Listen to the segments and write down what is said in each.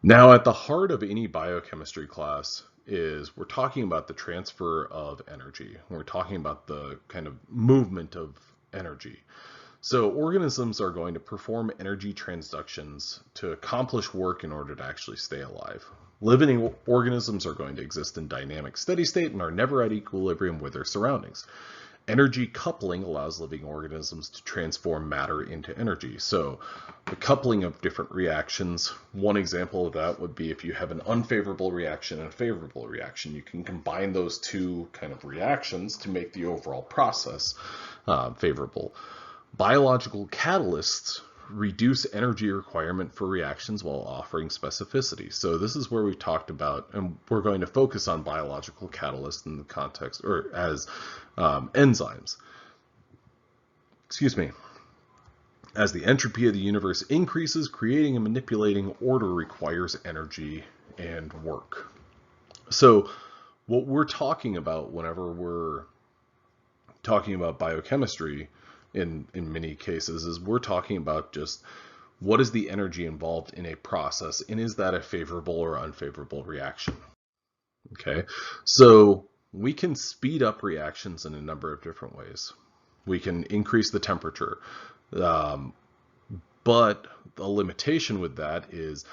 Now, at the heart of any biochemistry class is we're talking about the transfer of energy. We're talking about the kind of movement of energy. So organisms are going to perform energy transductions to accomplish work in order to actually stay alive. Living organisms are going to exist in dynamic steady state and are never at equilibrium with their surroundings. Energy coupling allows living organisms to transform matter into energy. So the coupling of different reactions, one example of that would be if you have an unfavorable reaction and a favorable reaction. You can combine those two kind of reactions to make the overall process favorable. Biological catalysts reduce energy requirement for reactions while offering specificity. So this is where we've talked about, and we're going to focus on biological catalysts in the context, or as enzymes. Excuse me. As the entropy of the universe increases, creating and manipulating order requires energy and work. So what we're talking about whenever we're talking about biochemistry in many cases is we're talking about just what is the energy involved in a process, and is that a favorable or unfavorable reaction? Okay, so we can speed up reactions in a number of different ways. We can increase the temperature, but the limitation with that is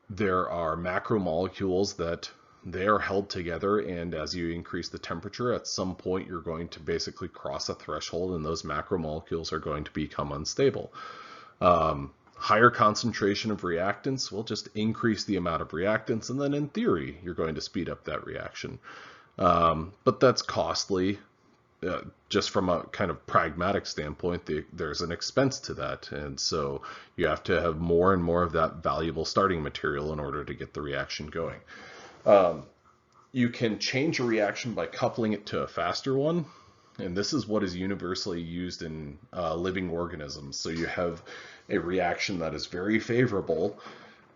there are macromolecules that they are held together, and as you increase the temperature, at some point you're going to basically cross a threshold and those macromolecules are going to become unstable. Higher concentration of reactants will just increase the amount of reactants, and then in theory you're going to speed up that reaction. But that's costly. Just from a kind of pragmatic standpoint, there's an expense to that, and so you have to have more and more of that valuable starting material in order to get the reaction going. You can change a reaction by coupling it to a faster one, and this is what is universally used in living organisms. So you have a reaction that is very favorable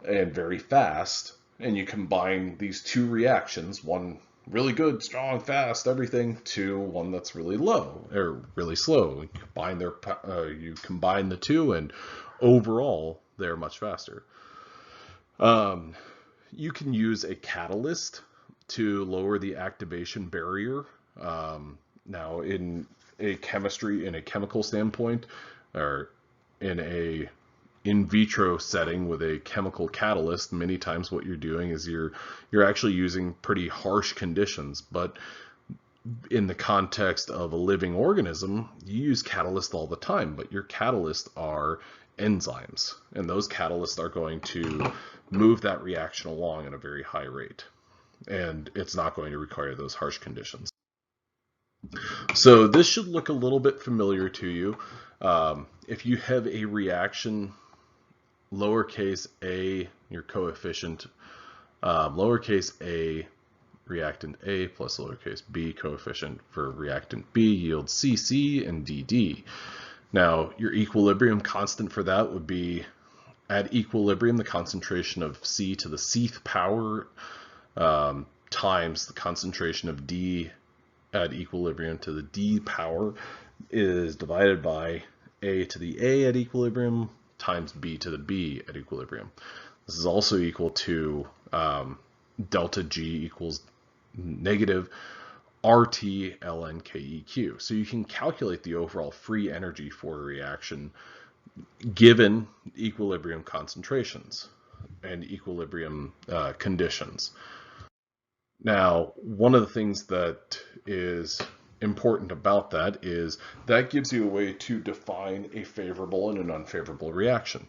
and very fast, and you combine these two reactions, one really good, strong, fast, everything, to one that's really low or really slow. You combine the two, and overall they're much faster. You can use a catalyst to lower the activation barrier. Now, in a chemical standpoint, or in a in vitro setting with a chemical catalyst, many times what you're doing is you're actually using pretty harsh conditions. But in the context of a living organism, you use catalysts all the time, but your catalysts are enzymes, and those catalysts are going to move that reaction along at a very high rate, and it's not going to require those harsh conditions. So this should look a little bit familiar to you. If you have a reaction, lowercase a, your coefficient, lowercase a, reactant A plus lowercase b coefficient for reactant B yields Cc and Dd. Now, your equilibrium constant for that would be, at equilibrium, the concentration of C to the Cth power times the concentration of D at equilibrium to the D power is divided by A to the A at equilibrium times B to the B at equilibrium. This is also equal to delta G equals negative RT ln KEQ. So you can calculate the overall free energy for a reaction given equilibrium concentrations and equilibrium conditions. Now, one of the things that is important about that is that gives you a way to define a favorable and an unfavorable reaction.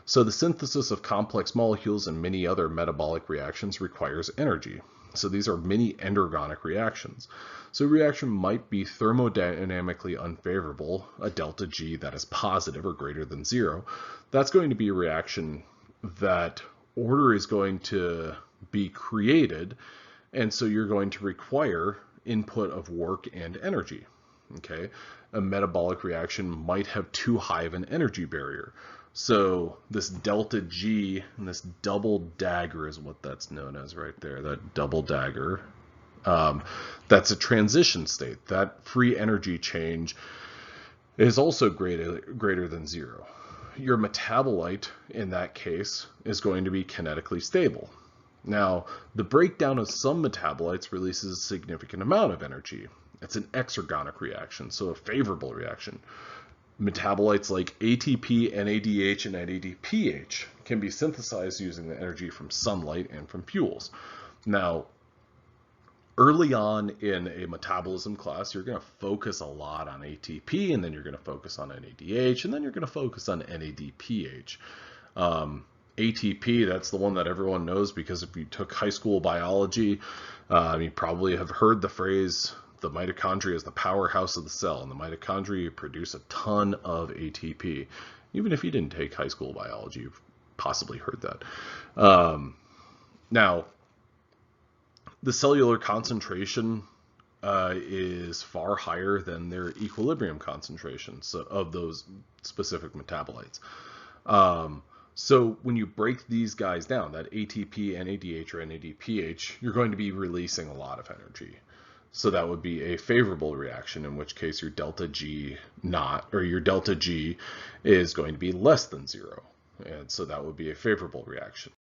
So the synthesis of complex molecules and many other metabolic reactions requires energy. So these are many endergonic reactions. So a reaction might be thermodynamically unfavorable, a delta G that is positive or greater than 0. That's going to be a reaction that order is going to be created, and so you're going to require input of work and energy. Okay, a metabolic reaction might have too high of an energy barrier. So this delta G and this double dagger is what that's known as right there, that double dagger. That's a transition state. That free energy change is also greater than 0. your metabolite in that case is going to be kinetically stable. Now, the breakdown of some metabolites releases a significant amount of energy. It's an exergonic reaction, so a favorable reaction. Metabolites like ATP, NADH, and NADPH can be synthesized using the energy from sunlight and from fuels. Now, early on in a metabolism class, you're going to focus a lot on ATP, and then you're going to focus on NADH, and then you're going to focus on NADPH. ATP, that's the one that everyone knows, because if you took high school biology, you probably have heard the phrase, the mitochondria is the powerhouse of the cell, and the mitochondria produce a ton of ATP. Even if you didn't take high school biology, you've possibly heard that. Now, the cellular concentration is far higher than their equilibrium concentrations of those specific metabolites. So when you break these guys down, that ATP, NADH, or NADPH, you're going to be releasing a lot of energy. So that would be a favorable reaction, in which case your delta G your delta G is going to be less than 0. And so that would be a favorable reaction.